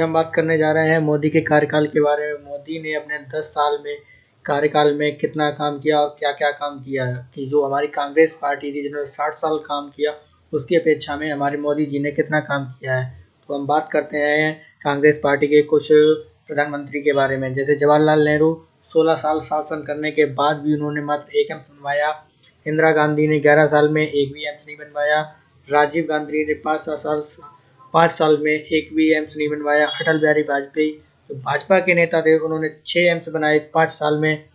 हम बात करने जा रहे हैं मोदी के कार्यकाल के बारे में। मोदी ने अपने 10 साल में कार्यकाल में कितना काम किया और क्या-क्या काम किया है कि जो हमारी कांग्रेस पार्टी थी जिन्होंने 60 साल काम किया, उसकी अपेक्षा में हमारे मोदी जी ने कितना काम किया है। तो हम बात करते हैं कांग्रेस पार्टी के कुछ प्रधानमंत्री के बारे में। जैसे जवाहरलाल नेहरू 16 साल शासन करने के बाद भी उन्होंने मात्र 1 एम्स बनवाया। इंदिरा गांधी ने 11 साल में एक भी एम्स नहीं बनवाया। राजीव गांधी ने 5 साल में एक भी एम्स नहीं बनवाया। अटल बिहारी वाजपेयी जो भाजपा के नेता थे उन्होंने 6 एम्स बनाए 5 साल में।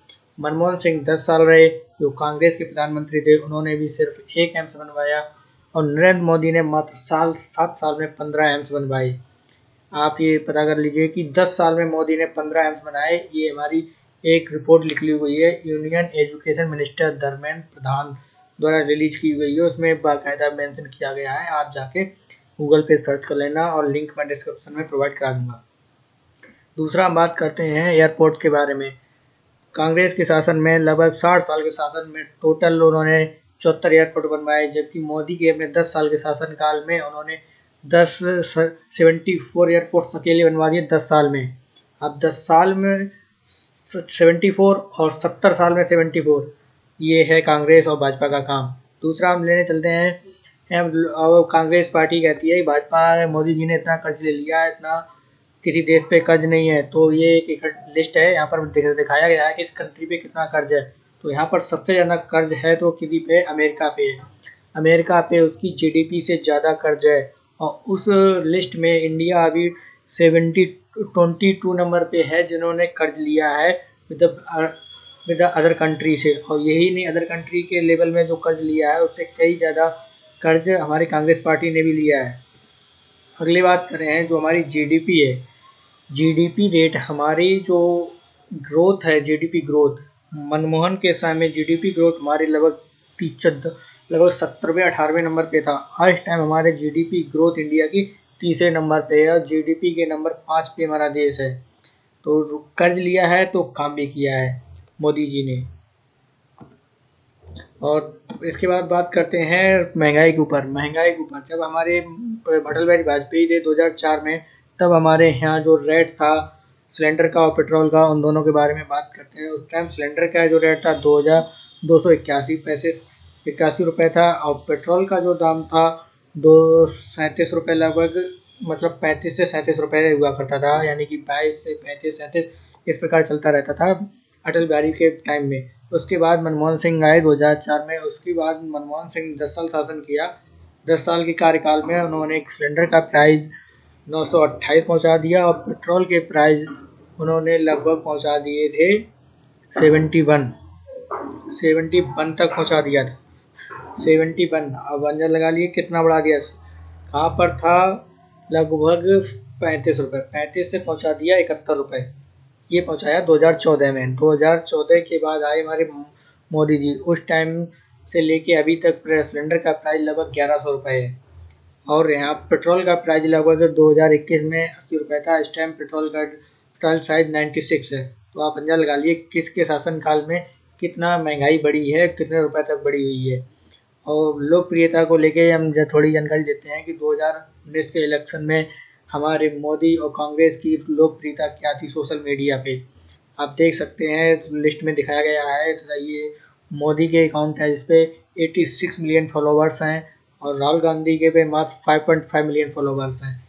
मनमोहन सिंह 10 साल रहे जो कांग्रेस के प्रधानमंत्री थे, उन्होंने भी सिर्फ 1 एम्स बनवाया। और नरेंद्र मोदी ने मात्र 7 साल में 15 एम्स बनवाए। आप ये पता कर लीजिए कि 10 साल में मोदी ने 15 एम्स बनाए। ये हमारी एक रिपोर्ट निकली हुई है, union education minister Dharmendra Pradhan द्वारा रिलीज की गई है। उसमें बाकायदा मेंशन किया गया है, आप जाके गूगल पे सर्च कर लेना और लिंक मैं डिस्क्रिप्शन में प्रोवाइड करा दूंगा। दूसरा हम बात करते हैं एयरपोर्ट के बारे में। कांग्रेस के शासन में लगभग 60 साल के शासन में टोटल उन्होंने 74 एयरपोर्ट बनवाए, जबकि मोदी के अपने 10 साल के शासनकाल में उन्होंने 74 एयरपोर्ट्स अकेले बनवा दिए 10 साल में। अब 10 साल में 74 और 70 साल में 74, ये है कांग्रेस और भाजपा का काम। दूसरा हम लेने चलते हैं, कांग्रेस पार्टी कहती है भाजपा मोदी जी ने इतना कर्ज ले लिया, इतना किसी देश पे कर्ज नहीं है। तो ये एक लिस्ट है, यहाँ पर दिखाया गया है कि इस कंट्री पे कितना कर्ज है। तो यहाँ पर सबसे ज़्यादा कर्ज है तो किसी पे, अमेरिका पे है। अमेरिका पे उसकी जीडीपी से ज़्यादा कर्ज है। और उस लिस्ट में इंडिया अभी 22 नंबर पे है जिन्होंने कर्ज लिया है विद अदर कंट्री से। और यही नहीं, अदर कंट्री के लेवल में जो कर्ज लिया है उससे कई ज़्यादा कर्ज हमारी कांग्रेस पार्टी ने भी लिया है। अगली बात करें हैं जो हमारी जीडीपी है। जीडीपी रेट, हमारी जो ग्रोथ है, जीडीपी ग्रोथ, मनमोहन के समय में जीडीपी ग्रोथ हमारी लगभग 17वें 18वें नंबर पे था। इस टाइम हमारे जीडीपी ग्रोथ इंडिया की तीसरे नंबर पे है और जीडीपी के नंबर 5 पे हमारा देश है। तो कर्ज लिया है तो काम भी किया है मोदी जी ने। और इसके बाद बात करते हैं महंगाई के ऊपर। जब हमारे अटल बिहारी वाजपेयी थे 2004 में, तब हमारे यहाँ जो रेट था सिलेंडर का और पेट्रोल का, उन दोनों के बारे में बात करते हैं। उस टाइम सिलेंडर का जो रेट था 2,281 रुपये था और पेट्रोल का जो दाम था 237 रुपये लगभग, मतलब 35 से 37 रुपये हुआ करता था, यानी कि 22 से 35 37 इस प्रकार चलता रहता था अटल बिहारी के टाइम में। उसके बाद मनमोहन सिंह आए 2004 में। उसके बाद मनमोहन सिंह 10 साल शासन किया। 10 साल के कार्यकाल में उन्होंने सिलेंडर का प्राइस 928 पहुंचा दिया और पेट्रोल के प्राइस उन्होंने लगभग पहुंचा दिए थे 71 तक पहुंचा दिया था। 71, अब अंदाजा लगा लिए कितना बढ़ा दिया। कहाँ पर था, लगभग 35 रुपये, 35 से पहुंचा दिया 71 रुपये। ये पहुंचाया 2014 में। 2014 के बाद आए हमारे मोदी जी। उस टाइम से लेके अभी तक सिलेंडर का प्राइस लगभग 1100 रुपये है और यहाँ पेट्रोल का प्राइस लगभग 2021 में 80 रुपये था। इस टाइम पेट्रोल शायद 96 है। तो आप अंदाजा लगा लिए किसके शासनकाल में कितना महंगाई बढ़ी है, कितने रुपए तक बढ़ी हुई है। और लोकप्रियता को लेके हम थोड़ी जानकारी देते हैं कि 2019 के इलेक्शन में हमारे मोदी और कांग्रेस की लोकप्रियता क्या थी सोशल मीडिया पे। आप देख सकते हैं, लिस्ट में दिखाया गया है। तो ये मोदी के अकाउंट है जिसपे 86 मिलियन फॉलोवर्स हैं और राहुल गांधी के पे मात्र 5.5 मिलियन फॉलोवर्स हैं।